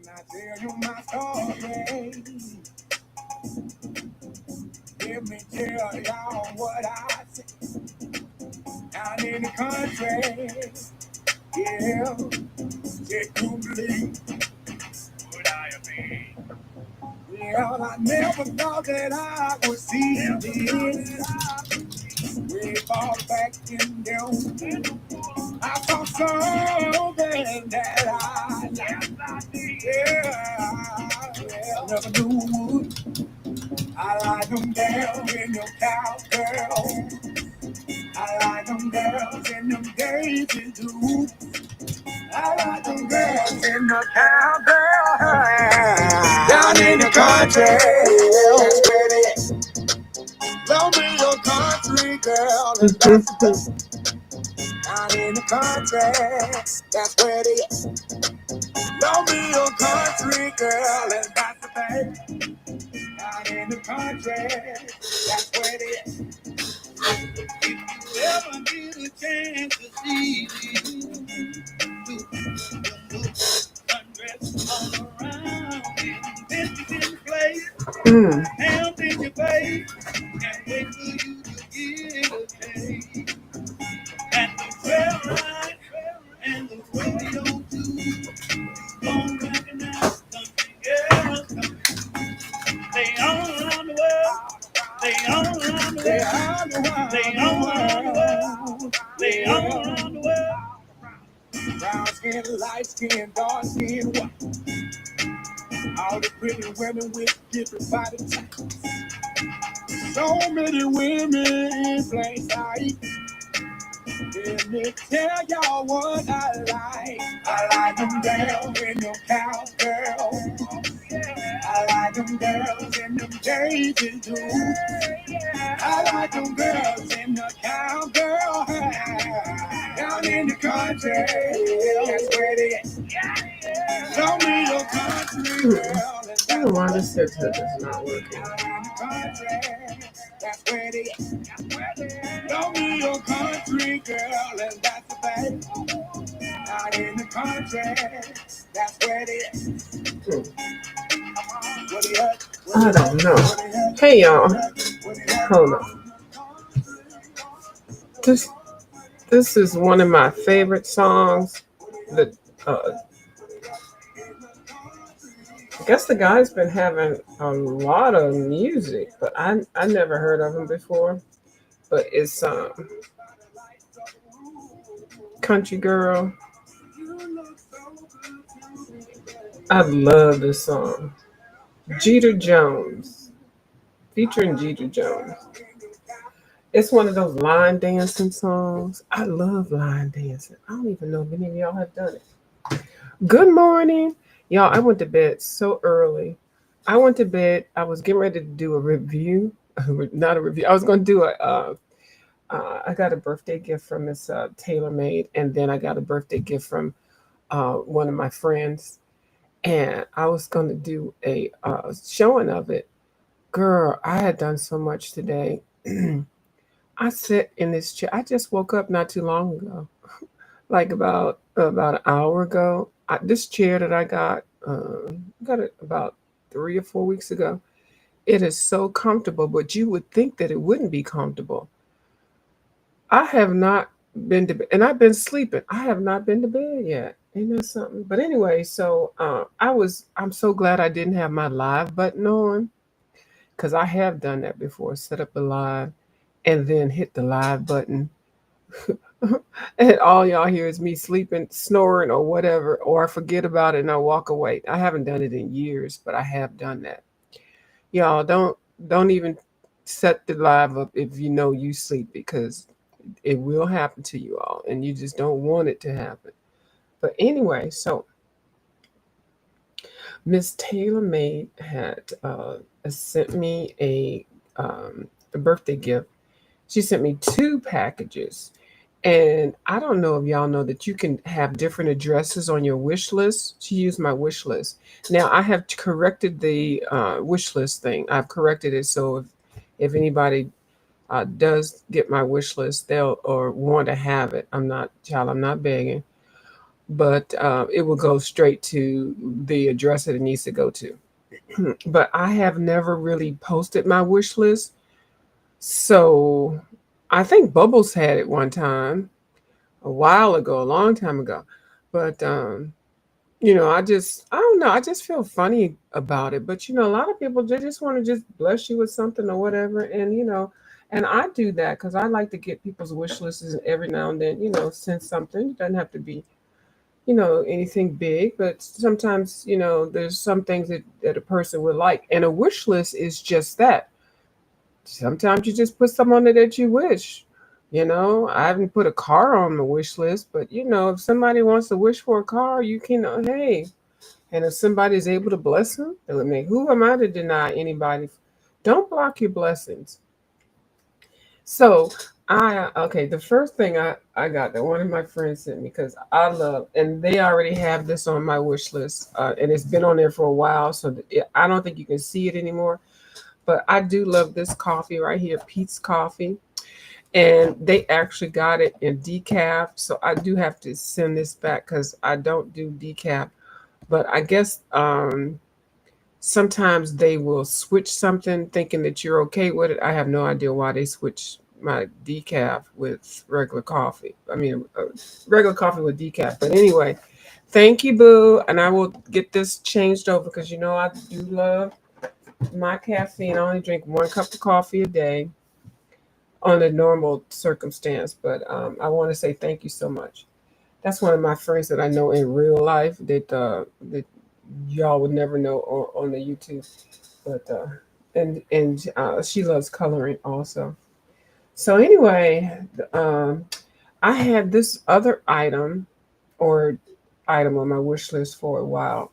I tell you my story, let me tell y'all what I see down in the country. Yeah, they couldn't believe what I have been. Well, I never thought that I would see this way far back in them. I saw something that I liked. Yeah, never knew. I like them girls in your cowgirl. I like them girls in them daisy do. I like them girls in the cowgirl. Down in the country, that's where they at. Love me your country girl. Down in the country, that's where they at. Love me your country girl, and that's the thing. Down in the country, that's where they at. If you ever get a chance to see undress all around and bitches in the place, hands in your face, can't wait for you to get a taste. And the trail ride and the rodeo too, don't recognize country girls coming. They all around the world. They all around the world. They all around the world. They all around the world. Brown skin, light skin, dark skin, white. All the pretty women with different body types. So many women in plain sight. Let me tell y'all what I like. I like them girls in them cowgirl. I like them girls in them daisy do. I like them girls in the cowgirl. Down in the country, that's where they at. Show me your country girl. I don't know why this headset is not working. Down in the country, that's where they at. Show me your country girl, and that's the thing. Out in the country, that's where they at. I don't know. Hey y'all, hold on. This is one of my favorite songs. That I guess the guy's been having a lot of music, but I never heard of him before. But it's Country Girl. I love this song. Jeter Jones, featuring Jeter Jones. It's one of those line dancing songs. I love line dancing. I don't even know if any of y'all have done it. Good morning. Y'all, I went to bed so early. I went to bed. I was getting ready to do a review. Not a review. I was going to do I got a birthday gift from Miss Taylor Made, and then I got a birthday gift from one of my friends. And I was going to do a showing of it. Girl, I had done so much today. I sat in this chair. I just woke up not too long ago, like about an hour ago. This chair that I got it about 3 or 4 weeks ago. It is so comfortable, but you would think that it wouldn't be comfortable. I have not been to bed, and I've been sleeping. I have not been to bed yet. Ain't that something? But anyway, so I'm so glad I didn't have my live button on, because I have done that before. Set up a live and then hit the live button. And all y'all hear is me sleeping, snoring, or whatever, or I forget about it and I walk away. I haven't done it in years, but I have done that. Y'all don't even set the live up if you know you sleep, because it will happen to you all, and you just don't want it to happen. But anyway, so Miss Taylor Made had sent me a birthday gift. She sent me 2 packages. And I don't know if y'all know that you can have different addresses on your wish list. She used my wish list. Now, I have corrected the wish list thing. I've corrected it, so if anybody does get my wish list, they'll or want to have it. I'm not begging. but it will go straight to the address that it needs to go to. But I have never really posted my wish list. So I think Bubbles had it one time a while ago, a long time ago. But I don't know, I just feel funny about it. But a lot of people they just want to just bless you with something or whatever, and I do that because I like to get people's wish lists and every now and then, send something. It doesn't have to be, anything big, but sometimes, there's some things that a person would like, and a wish list is just that. Sometimes you just put something on it that you wish. I haven't put a car on the wish list, but if somebody wants to wish for a car, you can, hey. And if somebody is able to bless them, I mean, who am I to deny anybody? Don't block your blessings. So okay, the first thing I got that one of my friends sent me because I love, and they already have this on my wish list, and it's been on there for a while, so I don't think you can see it anymore. But I do love this coffee right here, Pete's Coffee, and they actually got it in decaf. So I do have to send this back because I don't do decaf. But I guess sometimes they will switch something thinking that you're okay with it. I have no idea why they switch my decaf with regular coffee. I mean, regular coffee with decaf. But anyway, thank you, Boo. And I will get this changed over because I do love my caffeine. I only drink 1 cup of coffee a day on a normal circumstance. But I want to say thank you so much. That's one of my friends that I know in real life that y'all would never know on the YouTube. But and she loves coloring also. So anyway, um, I had this other or item on my wish list for a while,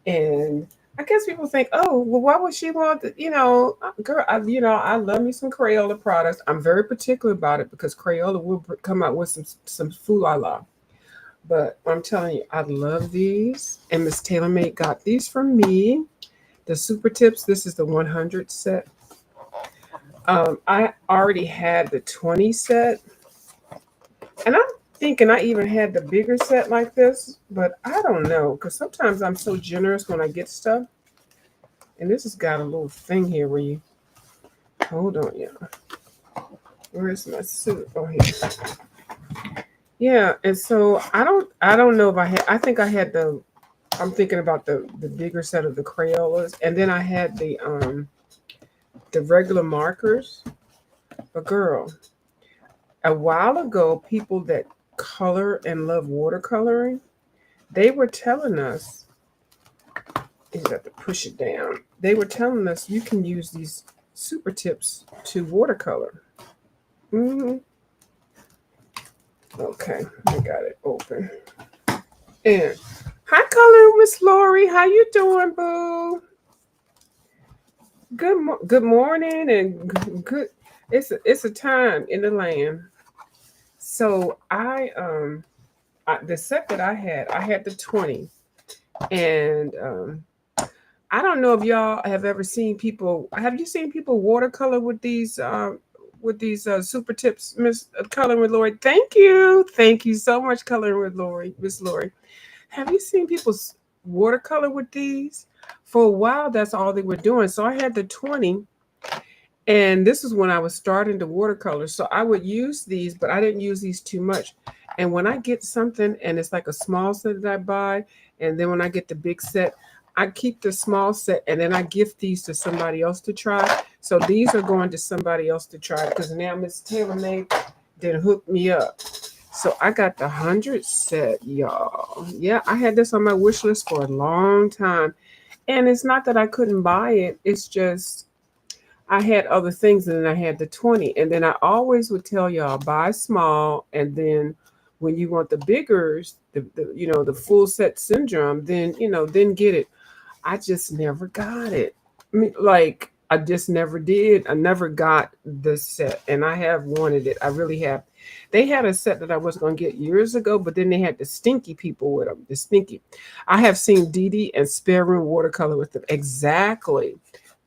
and I guess people think, oh, well, why would she want? Girl, I love me some Crayola products. I'm very particular about it because Crayola will come out with some food I love. But I'm telling you, I love these. And Miss TaylorMade got these from me. The Super Tips. This is the 100 set. I already had the 20 set. And I'm thinking I even had the bigger set like this. But I don't know. Because sometimes I'm so generous when I get stuff. And this has got a little thing here where you... Hold on, yeah. Where's my suit? Oh, here. Yeah, and so I don't know if I think I had I'm thinking about the bigger set of the Crayolas, and then I had the regular markers. But girl, a while ago, people that color and love watercoloring, they were telling us, you have to push it down. They were telling us you can use these super tips to watercolor. hmm Okay, I got it open. And hi, Color Miss Lori. How you doing, boo? Good morning and good. It's a time in the land. So the set that I had the 20, and I don't know if y'all have ever seen people. Have you seen people watercolor with these super tips, Miss Coloring with Lori? Thank you so much, Coloring with Lori, Miss Lori. Have you seen people watercolor with these? For a while, that's all they were doing. So I had the 20, and this is when I was starting to watercolor. So I would use these, but I didn't use these too much. And when I get something and it's like a small set that I buy, and then when I get the big set, I keep the small set and then I gift these to somebody else to try. So these are going to somebody else to try because now Miss TaylorMade didn't hook me up. So I got the 100 set, y'all. Yeah, I had this on my wish list for a long time. And it's not that I couldn't buy it. It's just I had other things and then I had the 20. And then I always would tell y'all buy small, and then when you want the biggers, the full set syndrome, then get it. I just never got it. I mean, like I just never did. I never got this set, and I have wanted it. I really have. They had a set that I was going to get years ago, but then they had the stinky people with them. The stinky. I have seen Dee Dee and Spare Room watercolor with them. Exactly.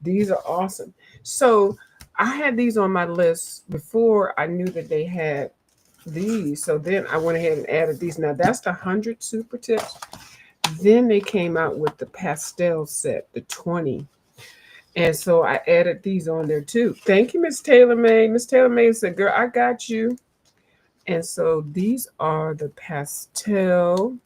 These are awesome. So I had these on my list before I knew that they had these. So then I went ahead and added these. Now that's the 100 super tips. Then they came out with the pastel set, the 20. And so I added these on there too. Thank you, Miss Taylor May. Miss Taylor May said, girl, I got you. And so these are the pastel.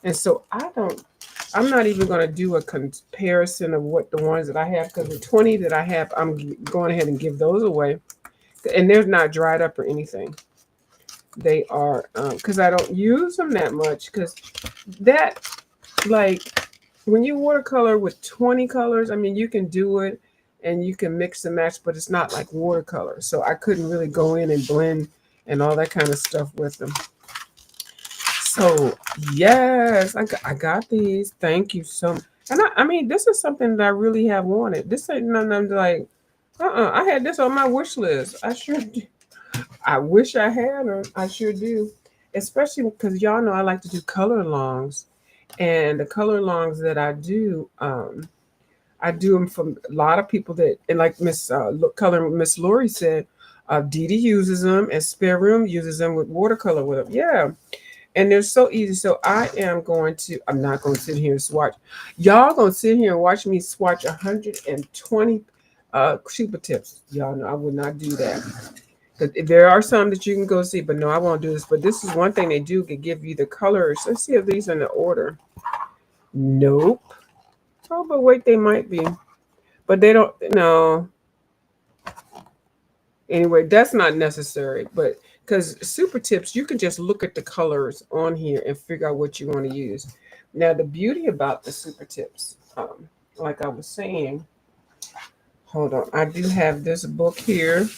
And so I'm not even going to do a comparison of what the ones that I have, because the 20 that I have, I'm going ahead and give those away. And they're not dried up or anything. They are, because I don't use them that much, because that, like, when you watercolor with 20 colors, I mean, you can do it and you can mix and match, but it's not like watercolor. So I couldn't really go in and blend and all that kind of stuff with them. So yes, I got these. Thank you so much. And I mean, this is something that I really have wanted. This ain't nothing I'm like, I had this on my wish list. I sure do. I wish I had her. I sure do. Especially because y'all know I like to do color longs. And the color longs that I do them from a lot of people that, and like Miss Lori said, Dee Dee uses them and Spare Room uses them with watercolor with them. Yeah. And they're so easy. So I'm not going to sit here and swatch. Y'all going to sit here and watch me swatch 120 super tips. Y'all know I would not do that. But there are some that you can go see, but no, I won't do this. But this is one thing they do, can give you the colors. Let's see if these are in the order. Nope. Oh, but wait, they might be. But they don't, no. Anyway, that's not necessary. But because super tips, you can just look at the colors on here and figure out what you want to use. Now, the beauty about the super tips, like I was saying, hold on, I do have this book here.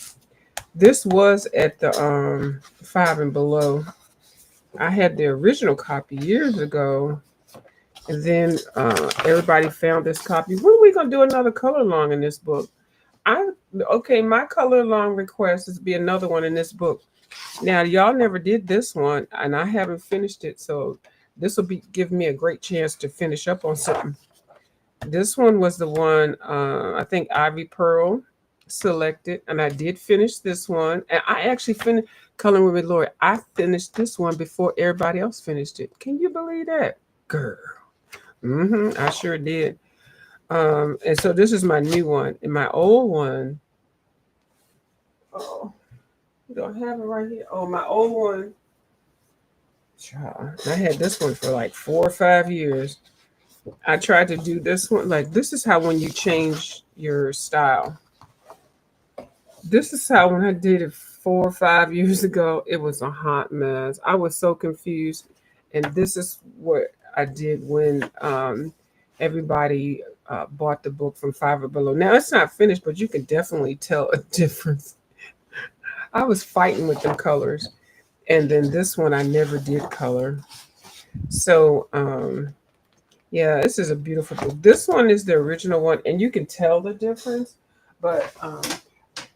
This was at the 5 and Below. I had the original copy years ago, and then everybody found this copy. When are we gonna do another color long in this book? My color long request is to be another one in this book. Now y'all never did this one, and I haven't finished it, so this will be give me a great chance to finish up on something. This one was the one I think Ivy Pearl selected, and I did finish this one. And I actually finished Coloring with Lori. I finished this one before everybody else finished it. Can you believe that, girl? I sure did. And so this is my new one. And my old one, oh, don't have it right here. Oh, my old one. Child, I had this one for like 4 or 5 years. I tried to do this one. Like, this is how when you change your style. This is how when I did it 4 or 5 years ago, it was a hot mess. I was so confused. And this is what I did when everybody bought the book from 5 or Below. Now, it's not finished, but you can definitely tell a difference. I was fighting with the colors. And then this one, I never did color. So, yeah, this is a beautiful book. This one is the original one, and you can tell the difference. But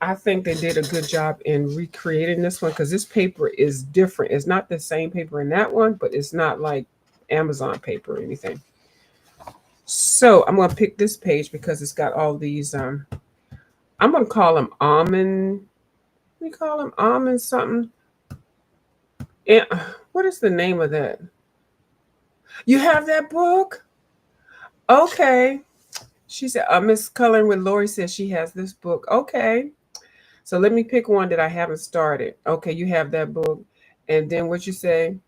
I think they did a good job in recreating this one, because this paper is different. It's not the same paper in that one, but it's not like Amazon paper or anything. So I'm going to pick this page because it's got all these. I'm going to call them almond. We call them almond something. And what is the name of that? You have that book? Okay. She said, Miss Coloring with Lori says she has this book. Okay. So let me pick one that I haven't started. Okay, you have that book. And then what you say?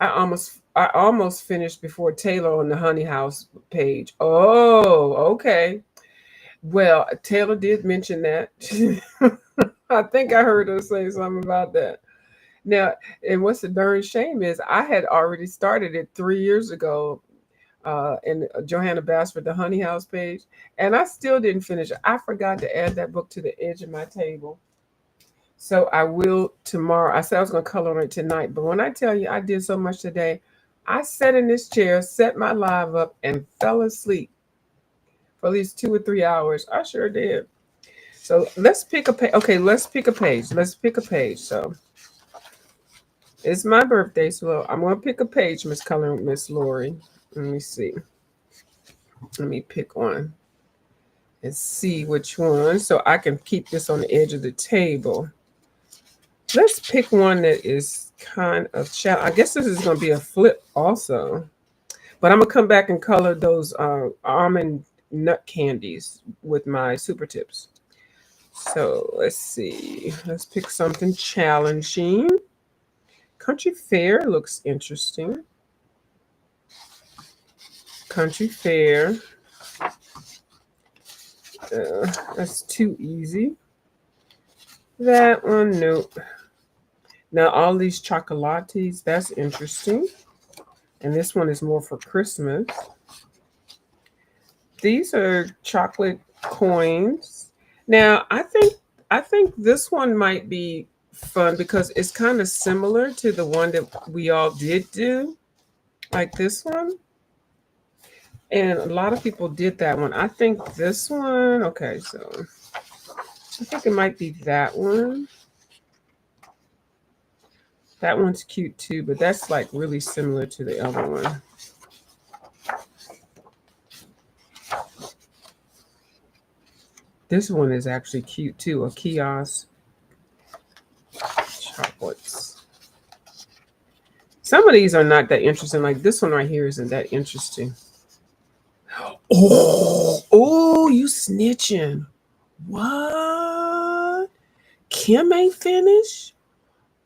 I almost finished before Taylor on the Honey House page. Oh, okay. Well, Taylor did mention that. I think I heard her say something about that. Now, and what's the darn shame is I had already started it 3 years ago in Johanna Basford, the Honey House page, and I still didn't finish it. I forgot to add that book to the edge of my table. So I will tomorrow. I said I was going to color on it tonight, but when I tell you I did so much today, I sat in this chair, set my live up, and fell asleep for at least 2 or 3 hours. I sure did. So let's pick a page. Okay, let's pick a page. Let's pick a page. So it's my birthday, so I'm going to pick a page, Miss Coloring, Miss Lori. Let me see. Let me pick one and see which one, so I can keep this on the edge of the table. Let's pick one that is kind of I guess this is going to be a flip also. But I'm going to come back and color those almond nut candies with my super tips. So let's see. Let's pick something challenging. Country Fair looks interesting. Country Fair. That's too easy. That one, nope. Now all these chocolates, that's interesting. And this one is more for Christmas. These are chocolate coins. Now I think this one might be fun because it's kind of similar to the one that we all did do, like this one. And a lot of people did that one. I think this one, okay, so I think it might be that one. That one's cute too, but that's like really similar to the other one. This one is actually cute too, a kiosk chocolates. Some of these are not that interesting. Like this one right here isn't that interesting. Oh, you snitching. What? Kim ain't finished?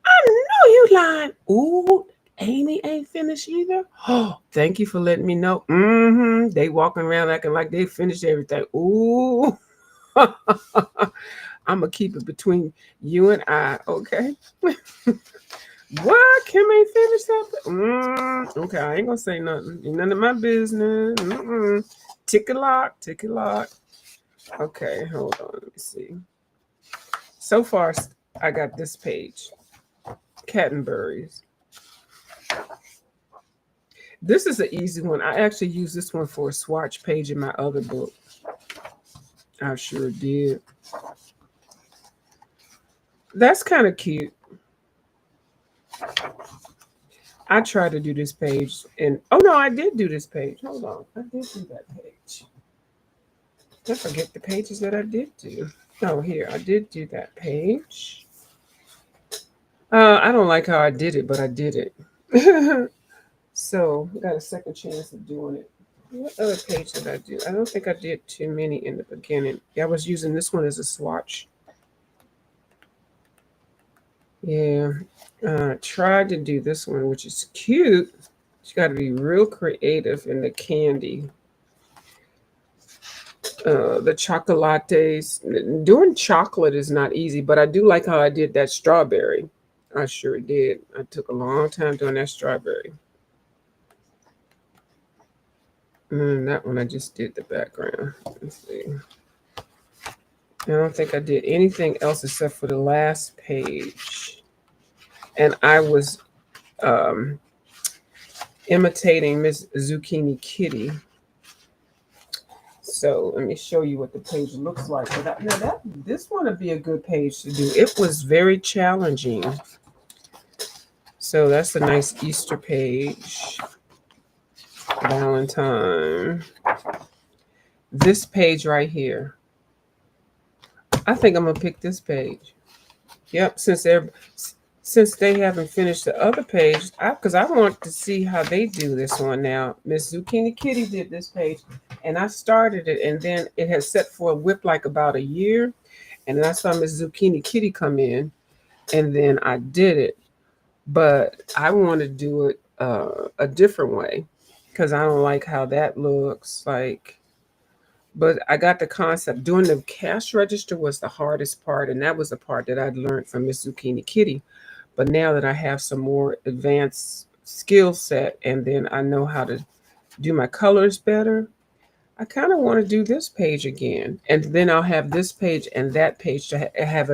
I know you lying. Ooh, Amy ain't finished either. Oh, thank you for letting me know. Mm-hmm. They walking around acting like they finished everything. Ooh. I'm gonna keep it between you and I, okay? What? Kim ain't finished something? Okay, I ain't gonna say nothing. Ain't none of my business. Ticket lock, ticket lock. Okay, hold on. Let me see. So far, I got this page. Cattenberries. This is an easy one. I actually used this one for a swatch page in my other book. I sure did. That's kind of cute. I tried to do this page and oh no, I did do this page. Hold on. I did do that page. I forget the pages that I did do. Oh, here, I did do that page. I don't like how I did it, but I did it. So, got a second chance of doing it. What other page did I do? I don't think I did too many in the beginning. Yeah, I was using this one as a swatch. Yeah, tried to do this one, which is cute. You got to be real creative in the candy. The chocolates. Doing chocolate is not easy, but I do like how I did that strawberry. I sure did. I took a long time doing that strawberry. And that one I just did the background. Let's see. I don't think I did anything else except for the last page. And I was imitating Miss Zucchini Kitty. So let me show you what the page looks like. This one would be a good page to do. It was very challenging. So that's a nice Easter page. Valentine. This page right here. I think I'm gonna pick this page. Yep, since they haven't finished the other page, because I want to see how they do this one now. Miss Zucchini Kitty did this page, and I started it, and then it has set for a whip like about a year, and then I saw Miss Zucchini Kitty come in, and then I did it, but I want to do it a different way, because I don't like how that looks like. But I got the concept. Doing the cash register was the hardest part, and that was the part that I'd learned from Miss Zucchini Kitty. But now that I have some more advanced skill set and then I know how to do my colors better, I kind of want to do this page again. And then I'll have this page and that page to have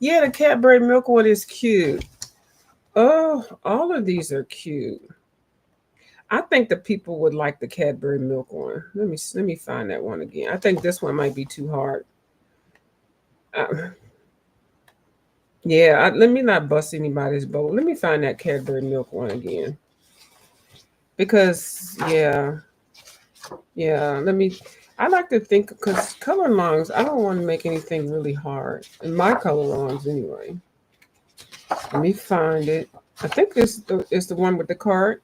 yeah, the Cadbury milk one is cute. Oh, all of these are cute. I think the people would like the Cadbury milk one. Let me find that one again. I think this one might be too hard. Yeah, let me not bust anybody's boat. Let me find that Cadbury milk one again. Because yeah, I like to think because color lines, I don't want to make anything really hard. In my color lines anyway. Let me find it. I think this is the one with the card,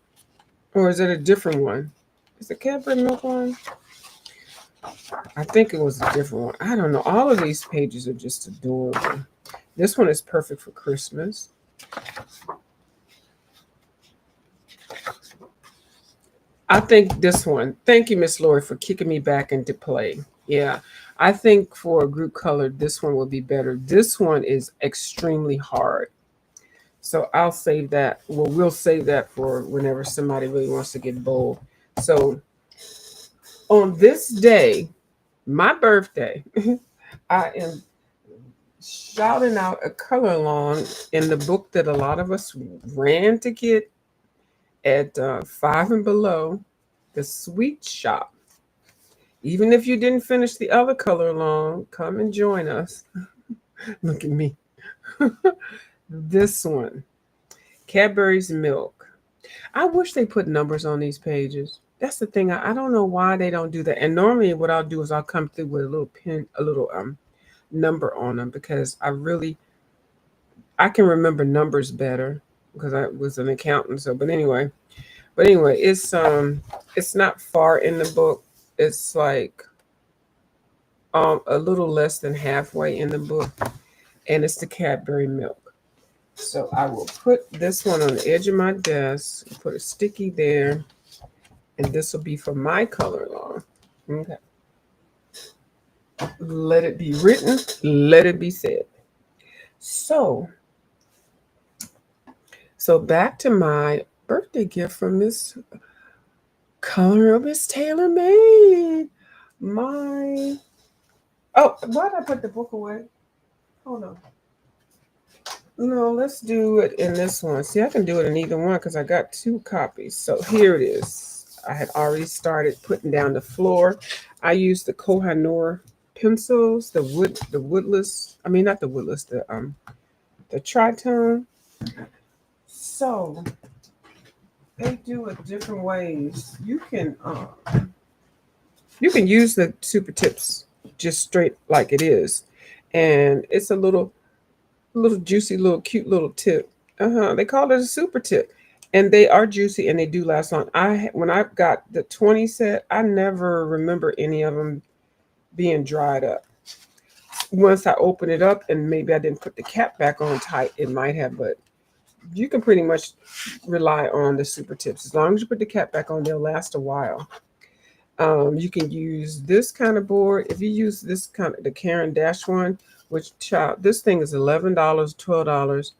or is it a different one? Is the Cadbury milk one? I think it was a different one. I don't know. All of these pages are just adorable. This one is perfect for Christmas. I think this one. Thank you, Miss Lori, for kicking me back into play. Yeah, I think for a group color, this one will be better. This one is extremely hard. So I'll save that. Well, we'll save that for whenever somebody really wants to get bold. So on this day, my birthday, I am shouting out a color along in the book that a lot of us ran to get at 5 and below, the Sweet Shop. Even if you didn't finish the other color along, come and join us. Look at me. This one, Cadbury's Milk. I wish they put numbers on these pages. That's the thing. I don't know why they don't do that. And normally, what I'll do is I'll come through with a little pin, a little number on them because I can remember numbers better because I was an accountant. So, but anyway, it's not far in the book. It's like a little less than halfway in the book, and it's the Cadbury Milk. So I will put this one on the edge of my desk, put a sticky there, and this will be for my color along. Okay. Let it be written, let it be said. So back to my birthday gift from Miss Color of Miss Taylor Made. My why did I put the book away? Hold on. No, let's do it in this one. See, I can do it in either one because I got 2 copies. So here it is. I had already started putting down the floor. I used the Kohinoor pencils, the woodless. I mean, not the woodless, the tritone. So they do it different ways. You can use the super tips just straight like it is, and it's a little juicy, little cute little tip. They call it a super tip, and they are juicy and they do last long. When I got the 20 set, I never remember any of them being dried up. Once I open it up, and maybe I didn't put the cap back on tight, it might have, but you can pretty much rely on the super tips. As long as you put the cap back on, they'll last a while. You can use this kind of board. If you use this kind of the Karen Dash one, which this thing is $11, $12.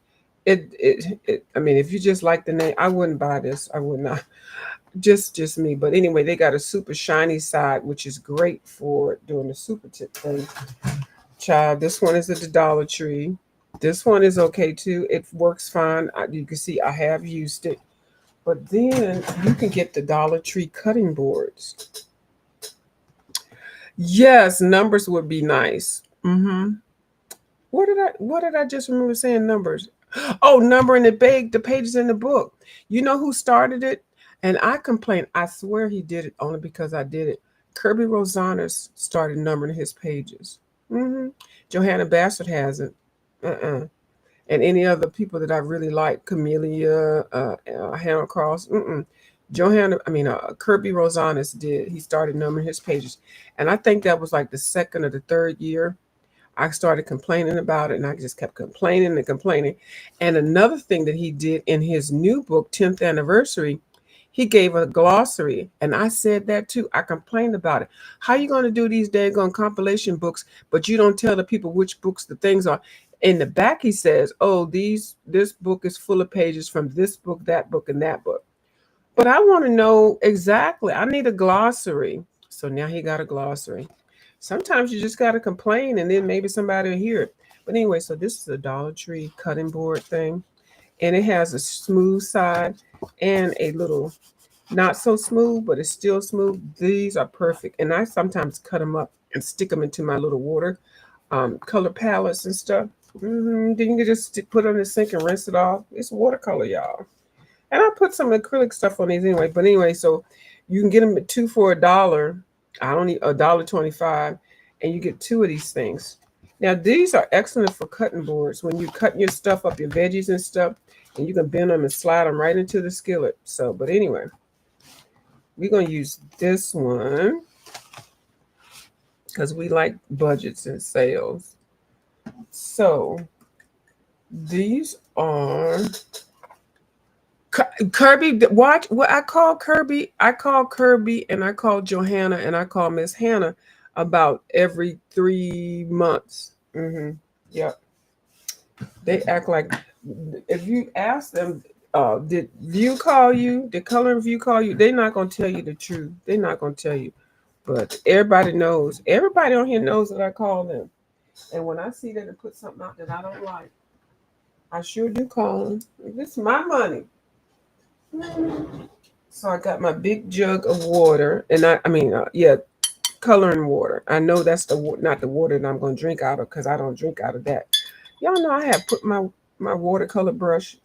I mean, if you just like the name, I wouldn't buy this. I would not. Just me. But anyway, they got a super shiny side, which is great for doing the super tip thing. Child, this one is at the Dollar Tree. This one is okay too. It works fine. You can see I have used it. But then you can get the Dollar Tree cutting boards. Yes, numbers would be nice. What did I just remember saying numbers? Oh, numbering the pages in the book. You know who started it? And I complain. I swear he did it only because I did it. Kirby Rosanas started numbering his pages. Johanna Bassett hasn't. And any other people that I really like, Camellia, Hannah Cross. Kirby Rosanas did. He started numbering his pages. And I think that was like the 2nd or the 3rd year. I started complaining about it, and I just kept complaining and complaining. And another thing that he did in his new book, 10th Anniversary, he gave a glossary. And I said that too. I complained about it. How you going to do these daggone compilation books, but you don't tell the people which books the things are? In the back, he says, oh, this book is full of pages from this book, that book, and that book. But I want to know exactly. I need a glossary. So now he got a glossary. Sometimes you just got to complain and then maybe somebody will hear it. But anyway, so this is a Dollar Tree cutting board thing. And it has a smooth side and a little not so smooth, but it's still smooth. These are perfect. And I sometimes cut them up and stick them into my little water color palettes and stuff. Then you can just put it in the sink and rinse it off. It's watercolor, y'all. And I put some acrylic stuff on these anyway. But anyway, so you can get them at 2 for $1. I don't need $1.25, and you get 2 of these things. Now these are excellent for cutting boards when you're cutting your stuff up, your veggies and stuff, and you can bend them and slide them right into the skillet. So, but anyway, we're gonna use this one because we like budgets and sales. So these are Kirby. Watch what I call Kirby. I call Kirby and I call Johanna and I call Miss Hannah about every 3 months. Yep. They act like if you ask them, did View call you? Did Color and View call you? They're not gonna tell you the truth. They're not gonna tell you. But everybody knows. Everybody on here knows that I call them. And when I see that they put something out that I don't like, I sure do call them. This is my money. So I got my big jug of water, and yeah, coloring water. I know that's not the water that I'm gonna drink out of because I don't drink out of that. Y'all know I have put my watercolor brush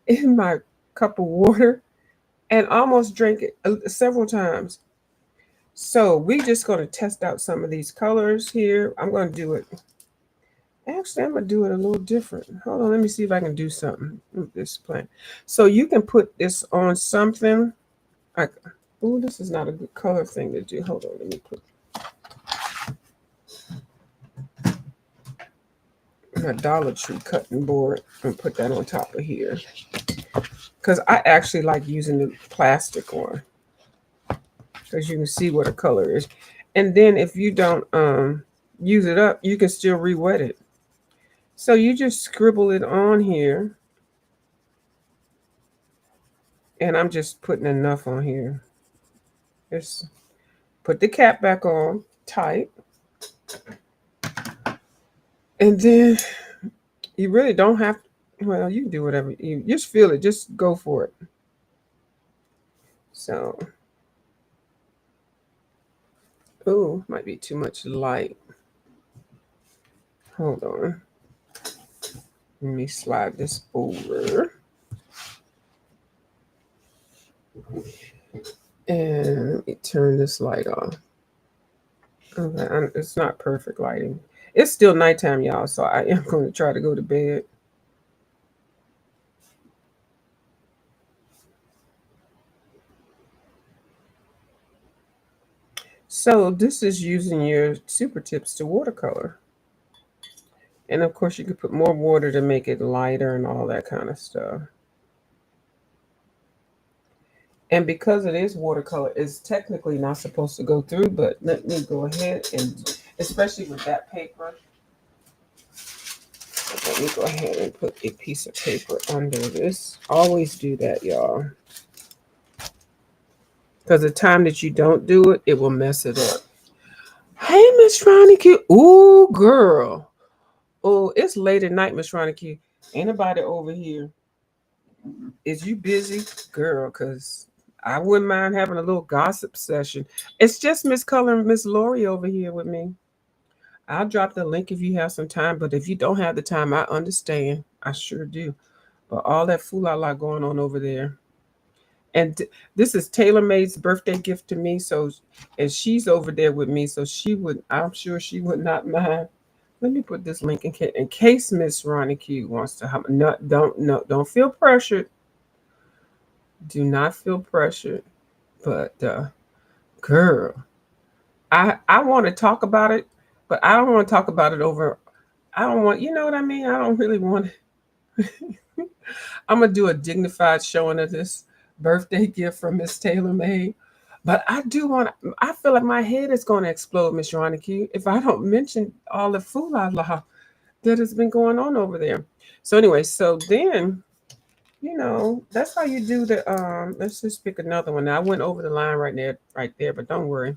in my cup of water and almost drank it several times. So we just gonna test out some of these colors here. I'm gonna do it. Actually, I'm gonna do it a little different. Hold on, let me see if I can do something with this plan. So you can put this on something. Oh, this is not a good color thing to do. Hold on, let me put my Dollar Tree cutting board and put that on top of here. Because I actually like using the plastic one. Because you can see what a color is. And then if you don't use it up, you can still re-wet it. So you just scribble it on here. And I'm just putting enough on here. Just put the cap back on tight. And then you really don't have to, well, you can do whatever. You just feel it. Just go for it. So, oh, might be too much light. Hold on. Let me slide this over. And let me turn this light off. Okay, it's not perfect lighting. It's still nighttime, y'all, so I am going to try to go to bed. So this is using your super tips to watercolor. And of course you could put more water to make it lighter and all that kind of stuff. And because it is watercolor, it's technically not supposed to go through, but let me go ahead and, especially with that paper, let me go ahead and put a piece of paper under this. Always do that, y'all. Because the time that you don't do it, it will mess it up. Hey, Miss Ronique. Ooh, girl. Oh, it's late at night, Miss Ronique. Ain't nobody over here. Is you busy? Girl, because I wouldn't mind having a little gossip session. It's just Miss Color and Miss Lori over here with me. I'll drop the link if you have some time, but if you don't have the time, I understand. I sure do. But all that fool-la-la going on over there. And this is Taylor May's birthday gift to me. So, and she's over there with me. So I'm sure she would not mind. Let me put this link in case Miss Ronnie Q wants to have. No, don't feel pressured. Do not feel pressured. But girl, I want to talk about it, but I don't want to talk about it over. I don't want, you know what I mean? I don't really want. I'm gonna do a dignified showing of this birthday gift from Miss Taylor May. But I do want. I feel like my head is going to explode, Miss Ronique, if I don't mention all the fool-la-la that has been going on over there. So anyway, so then, that's how you do the. Let's just pick another one. Now, I went over the line right there, but don't worry.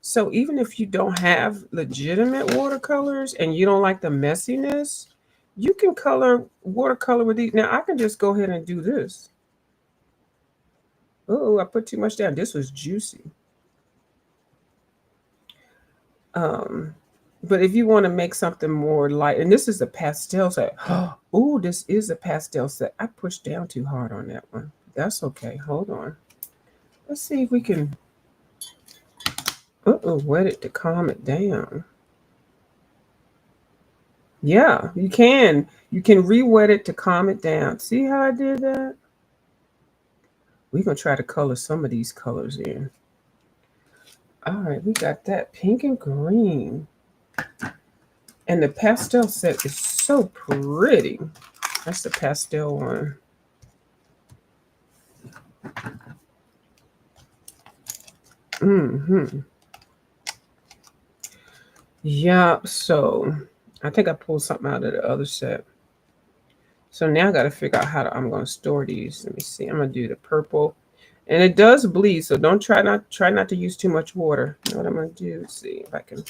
So even if you don't have legitimate watercolors and you don't like the messiness, you can color watercolor with these. Now I can just go ahead and do this. Oh, I put too much down. This was juicy. But if you want to make something more light, and this is a pastel set. Oh, this is a pastel set. I pushed down too hard on that one. That's okay. Hold on. Let's see if we can wet it to calm it down. Yeah, you can. You can re-wet it to calm it down. See how I did that? We're gonna try to color some of these colors in. All right, we got that pink and green. And the pastel set is so pretty. That's the pastel one. Mm-hmm. Yeah, so I think I pulled something out of the other set. So now I got to figure out I'm going to store these. Let me see. I'm going to do the purple, and it does bleed. So don't try not to use too much water. You know what I'm going to do? Let's see if I can.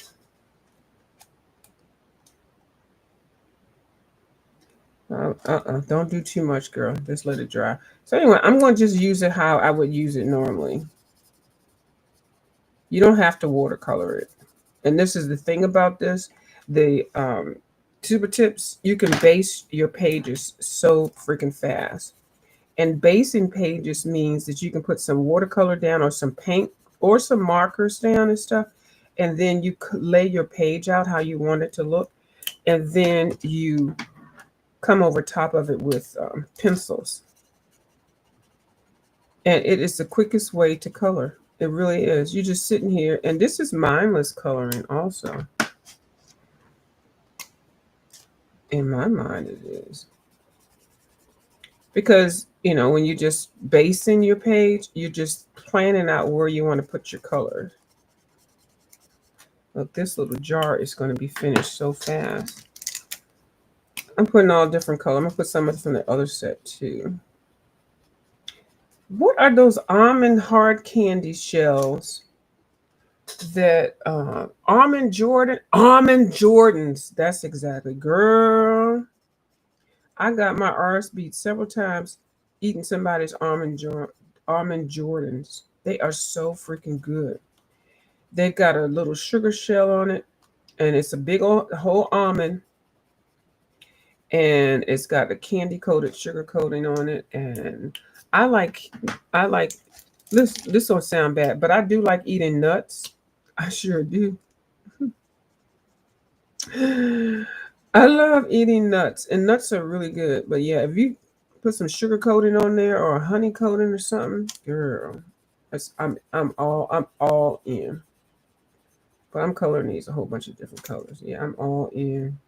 Don't do too much, girl. Just let it dry. So anyway, I'm going to just use it how I would use it normally. You don't have to watercolor it. And this is the thing about this: the super tips. You can base your pages so freaking fast. And basing pages means that you can put some watercolor down or some paint or some markers down and stuff. And then you lay your page out how you want it to look. And then you come over top of it with pencils. And it is the quickest way to color. It really is. You're just sitting here. And this is mindless coloring also. In my mind, it is. Because, when you just basing your page, you're just planning out where you want to put your colors. Look, this little jar is going to be finished so fast. I'm putting all different color. I'm going to put some of it from the other set too. What are those almond hard candy shells that almond Jordans? That's exactly, girl. I got my arse beat several times eating somebody's almond Jordans. They are so freaking good. They've got a little sugar shell on it, and it's a big old whole almond, and it's got a candy coated sugar coating on it. And I like I like this don't sound bad, but I do like eating nuts. I sure do. I love eating nuts, and nuts are really good. But yeah, if you put some sugar coating on there or a honey coating or something, girl, I'm all in. But I'm coloring these a whole bunch of different colors. Yeah, I'm all in.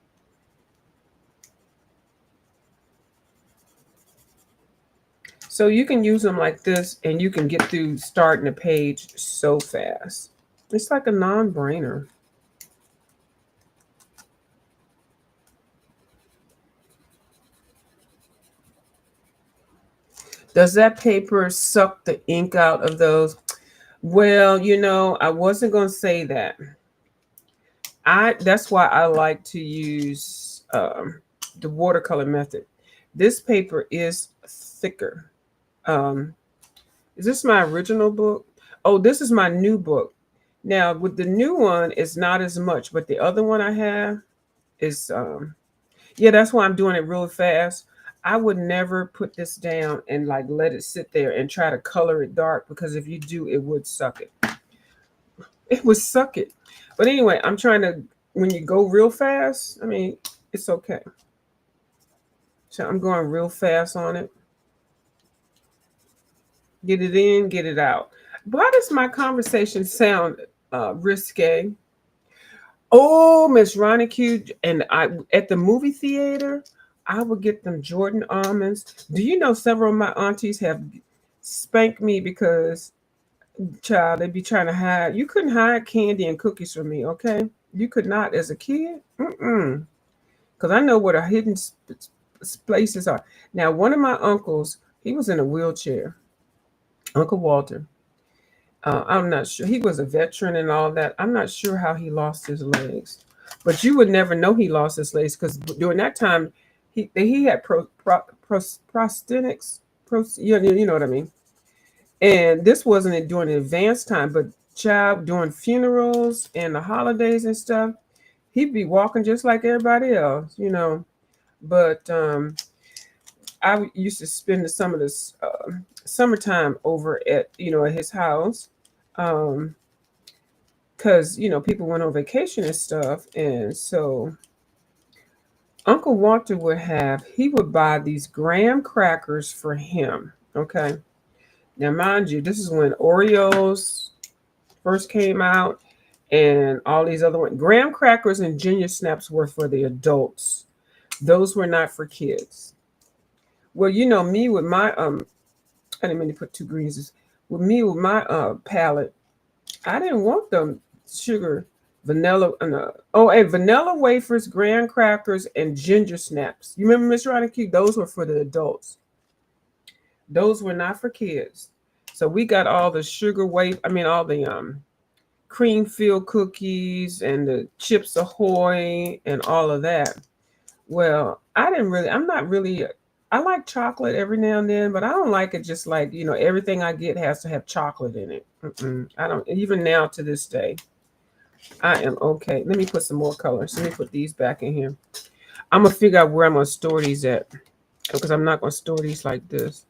So you can use them like this, and you can get through starting a page so fast. It's like a non-brainer. Does that paper suck the ink out of those? Well, I wasn't going to say that. That's why I like to use the watercolor method. This paper is thicker. Um, is this my original book? Oh, this is my new book. Now, with the new one, it's not as much, but the other one I have is yeah, that's why I'm doing it real fast. I would never put this down and like let it sit there and try to color it dark, because if you do, it would suck it. It would suck it. But anyway, I'm trying to, when you go real fast, I mean, it's okay. So I'm going real fast on it. Get it in, get it out. Why does my conversation sound risque? Oh, Miss Ronnie Q, and I at the movie theater, I would get them Jordan almonds. Do you know several of my aunties have spanked me because, child, they'd be trying to hide. You couldn't hide candy and cookies from me, okay? You could not as a kid. Mm-mm. Because I know where the hidden places are. Now, one of my uncles, he was in a wheelchair, Uncle Walter. I'm not sure. He was a veteran and all that. I'm not sure how he lost his legs, but you would never know he lost his legs because during that time, he had prosthetics. You know what I mean. And this wasn't during the advanced time, but child during funerals and the holidays and stuff, he'd be walking just like everybody else. But I used to spend some of this summertime over at his house, um, because people went on vacation and stuff, and so Uncle Walter he would buy these graham crackers for him. Okay. Now, mind you, this is when Oreos first came out and all these other ones. Graham crackers and Junior Snaps were for the adults. Those were not for kids. Well, you know, me with my I didn't mean to put two greens. With me with my palate, I didn't want them sugar, vanilla, vanilla wafers, graham crackers, and ginger snaps. You remember Miss Roddick? Those were for the adults. Those were not for kids. So we got all the sugar all the cream filled cookies and the Chips Ahoy and all of that. Well, I'm not really, I like chocolate every now and then, but I don't like it just like, everything I get has to have chocolate in it. I don't, even now to this day, I am okay. Let me put some more colors. Let me put these back in here. I'm going to figure out where I'm going to store these at because I'm not going to store these like this.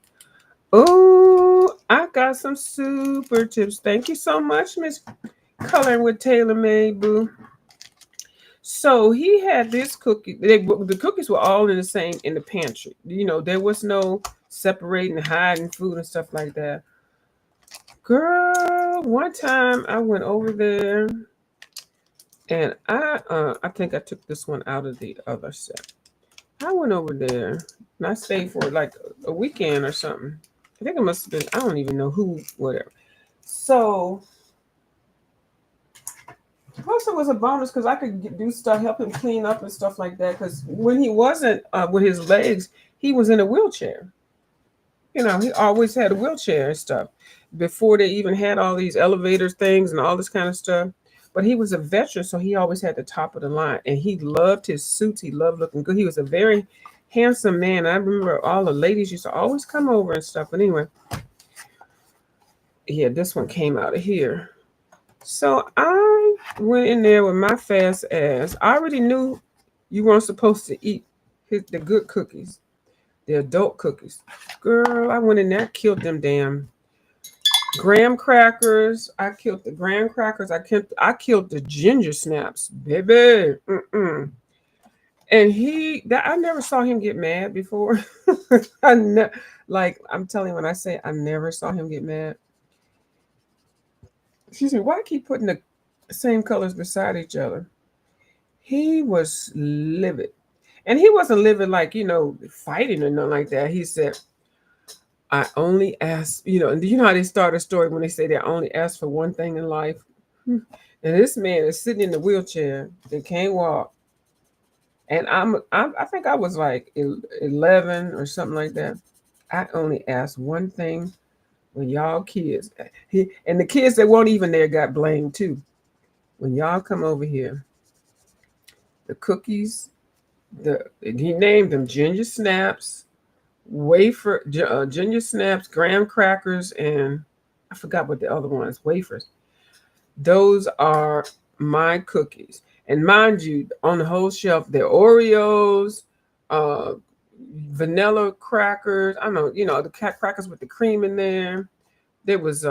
Oh, I got some super tips. Thank you so much, Miss Coloring with Taylor Made Boo. So he had this cookie. The cookies were all in the pantry. There was no separating, hiding food and stuff like that. Girl, one time I went over there, and I think I took this one out of the other set. I went over there, and I stayed for like a weekend or something. I think it must have been, I don't even know who, whatever. So plus, it was a bonus because I could do stuff, help him clean up and stuff like that. Because when he wasn't with his legs, he was in a wheelchair. He always had a wheelchair and stuff before they even had all these elevators things and all this kind of stuff. But he was a veteran, so he always had the top of the line. And he loved his suits. He loved looking good. He was a very handsome man. I remember all the ladies used to always come over and stuff. But anyway, yeah, this one came out of here. So I went in there with my fast ass. I already knew you weren't supposed to eat the good cookies, the adult cookies. Girl, I went in there, killed them damn graham crackers. I killed the graham crackers. I killed the ginger snaps, baby. And I never saw him get mad before. I'm telling you, when I say I never saw him get mad. Excuse me, why I keep putting the same colors beside each other? He was livid. And he wasn't livid like, fighting or nothing like that. He said, I only ask, and you know how they start a story when they say they only ask for one thing in life? And this man is sitting in the wheelchair and can't walk. And I think I was like 11 or something like that. I only asked one thing when y'all kids, and the kids that weren't even there got blamed too. When y'all come over here, the cookies, he named them ginger snaps, ginger snaps, graham crackers, and I forgot what the other one is, wafers. Those are my cookies. And mind you, on the whole shelf, they're Oreos, vanilla crackers. I don't know, the crackers with the cream in there. There was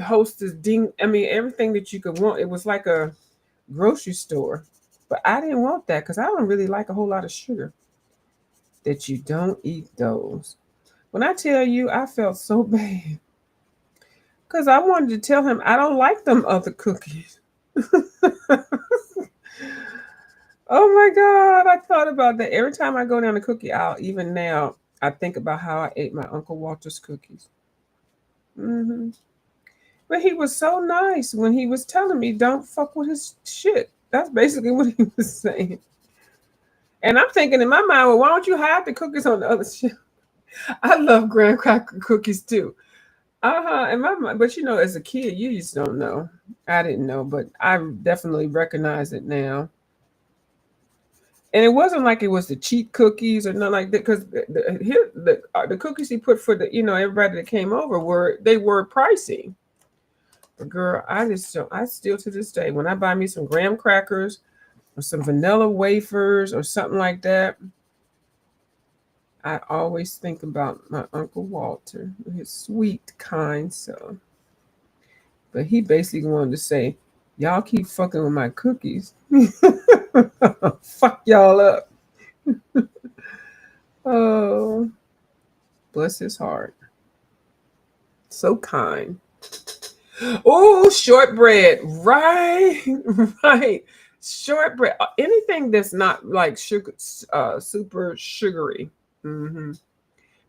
Hostess everything that you could want. It was like a grocery store. But I didn't want that because I don't really like a whole lot of sugar. That you don't eat those. When I tell you, I felt so bad. Because I wanted to tell him I don't like them other cookies. Oh my God, I thought about that. Every time I go down the cookie aisle, even now, I think about how I ate my Uncle Walter's cookies. But he was so nice when he was telling me don't fuck with his shit. That's basically what he was saying. And I'm thinking in my mind, well, why don't you hide the cookies on the other shelf? I love graham cracker cookies too. In my mind, but as a kid, you just don't know. I didn't know, but I definitely recognize it now. And it wasn't like it was the cheap cookies or nothing like that, because the cookies he put for the everybody that came over were pricey. But girl, I still to this day, when I buy me some graham crackers or some vanilla wafers or something like that, I always think about my Uncle Walter, his sweet, kind son. But he basically wanted to say, y'all keep fucking with my cookies. Fuck y'all up. Oh, bless his heart. So kind. Oh, shortbread. Right. Right. Shortbread. Anything that's not like sugar, super sugary. Hmm.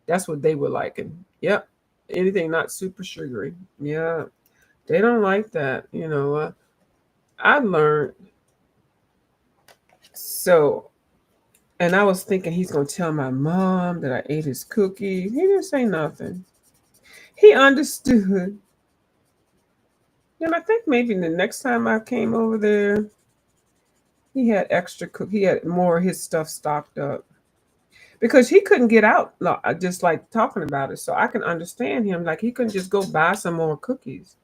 That's what they were liking. Yep. Anything not super sugary. Yeah. They don't like that. I learned. So, and I was thinking he's going to tell my mom that I ate his cookie. He didn't say nothing. He understood. And I think maybe the next time I came over there, he had extra cook. He had more of his stuff stocked up because he couldn't get out. Just like talking about it, so I can understand him. Like he couldn't just go buy some more cookies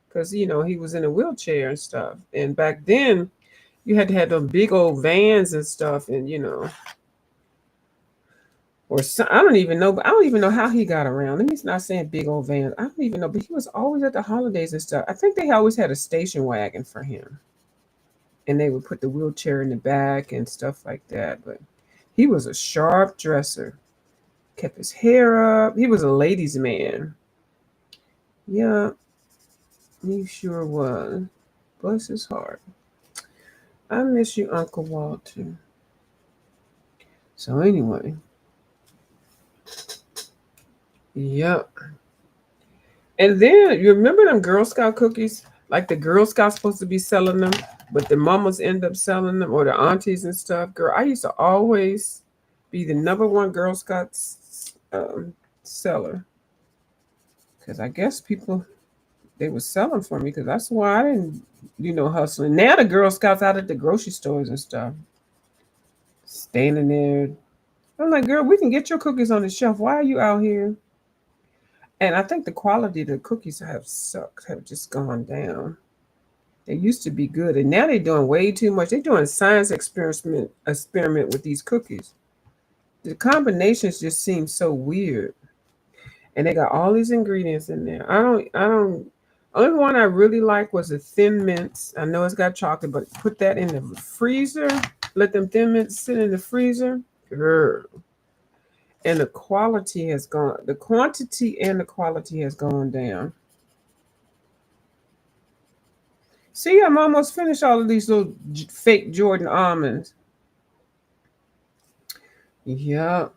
because he was in a wheelchair and stuff. And back then, you had to have those big old vans and stuff, and or some, I don't even know. But I don't even know how he got around. And he's not saying big old vans. I don't even know. But he was always at the holidays and stuff. I think they always had a station wagon for him, and they would put the wheelchair in the back and stuff like that. But he was a sharp dresser, kept his hair up. He was a ladies' man. Yeah, he sure was. Bless his heart. I miss you, Uncle Walter. So anyway, yep. And then you remember them Girl Scout cookies? Like the Girl Scouts supposed to be selling them, but the mamas end up selling them or the aunties and stuff. Girl, I used to always be the number one Girl Scouts seller because I guess people they were selling for me because that's why I didn't, hustling. Now the Girl Scouts out at the grocery stores and stuff, standing there. I'm like, girl, we can get your cookies on the shelf. Why are you out here? And I think the quality of the cookies have sucked, have just gone down. They used to be good, and now they're doing way too much. They're doing science experiment with these cookies. The combinations just seem so weird, and they got all these ingredients in there. I don't. Only one I really like was the Thin Mints. I know it's got chocolate, but put that in the freezer. Let them Thin Mints sit in the freezer. Girl. And the quality has gone. The quantity and the quality has gone down. See, I'm almost finished all of these little fake Jordan almonds. Yep.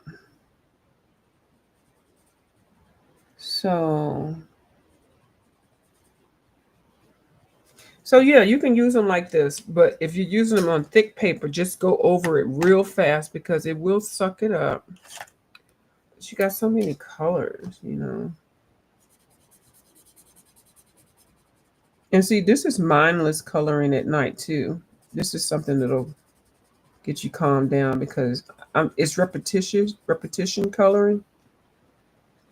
So, so yeah, you can use them like this, but if you're using them on thick paper, just go over it real fast because it will suck it up. But you got so many colors. And see, this is mindless coloring at night too. This is something that'll get you calmed down because it's repetition coloring.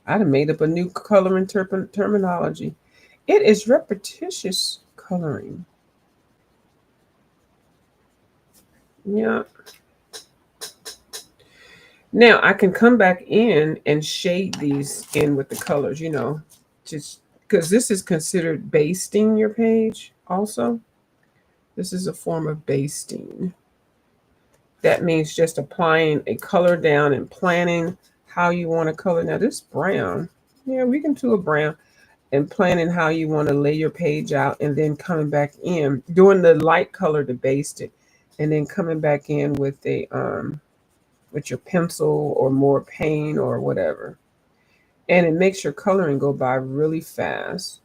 I done made up a new coloring terminology. It is repetitious coloring. Yeah. Now I can come back in and shade these in with the colors, just because this is considered basting your page also. This is a form of basting. That means just applying a color down and planning how you want to color. Now this brown, yeah, we can do a brown and planning how you want to lay your page out and then coming back in, doing the light color to baste it, and then coming back in with your pencil or more paint or whatever. And it makes your coloring go by really fast.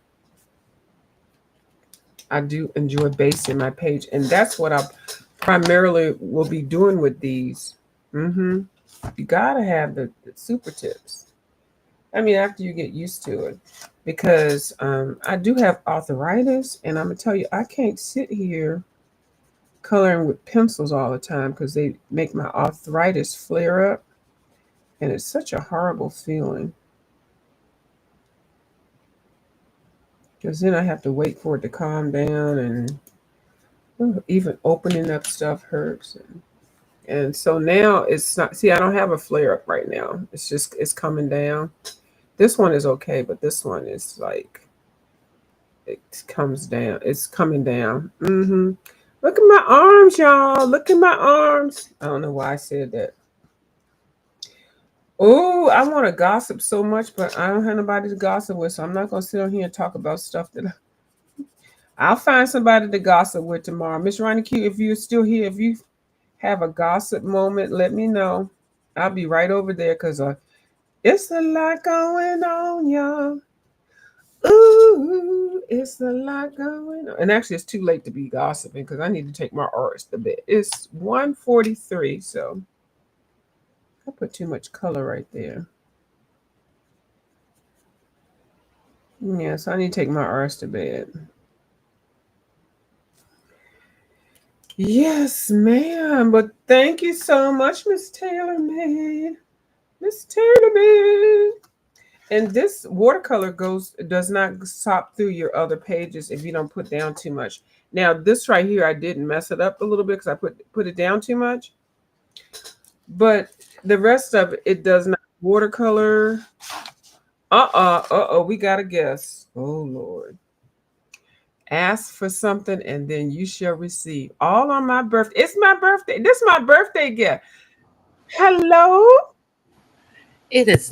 I do enjoy basting my page, and that's what I primarily will be doing with these. You gotta have the super tips. I mean, after you get used to it, because I do have arthritis, and I'm gonna tell you, I can't sit here coloring with pencils all the time because they make my arthritis flare up, and it's such a horrible feeling. Because then I have to wait for it to calm down, and even opening up stuff hurts. And so now it's not, see, I don't have a flare up right now. It's coming down. This one is okay, but this one is like, it comes down. It's coming down. Look at my arms, y'all. Look at my arms. I don't know why I said that. Oh, I want to gossip so much, but I don't have nobody to gossip with, so I'm not gonna sit on here and talk about stuff that I'll find somebody to gossip with tomorrow. Miss Ronnie Q, if you're still here, if you have a gossip moment, let me know. I'll be right over there because it's a lot going on, y'all. Ooh, it's a lot going on. And actually, it's too late to be gossiping because I need to take my R's to bed. It's 1:43, so I put too much color right there. Yeah, so I need to take my R's to bed. Yes, ma'am. But thank you so much, Miss Taylor Made. Miss Taylor Made. And this watercolor does not sop through your other pages if you don't put down too much. Now this right here, I didn't mess it up a little bit because I put it down too much. But the rest of it, it does not watercolor. We got to guess. Oh Lord. Ask for something and then you shall receive. All on my birthday. It's my birthday. This is my birthday gift. Hello? It is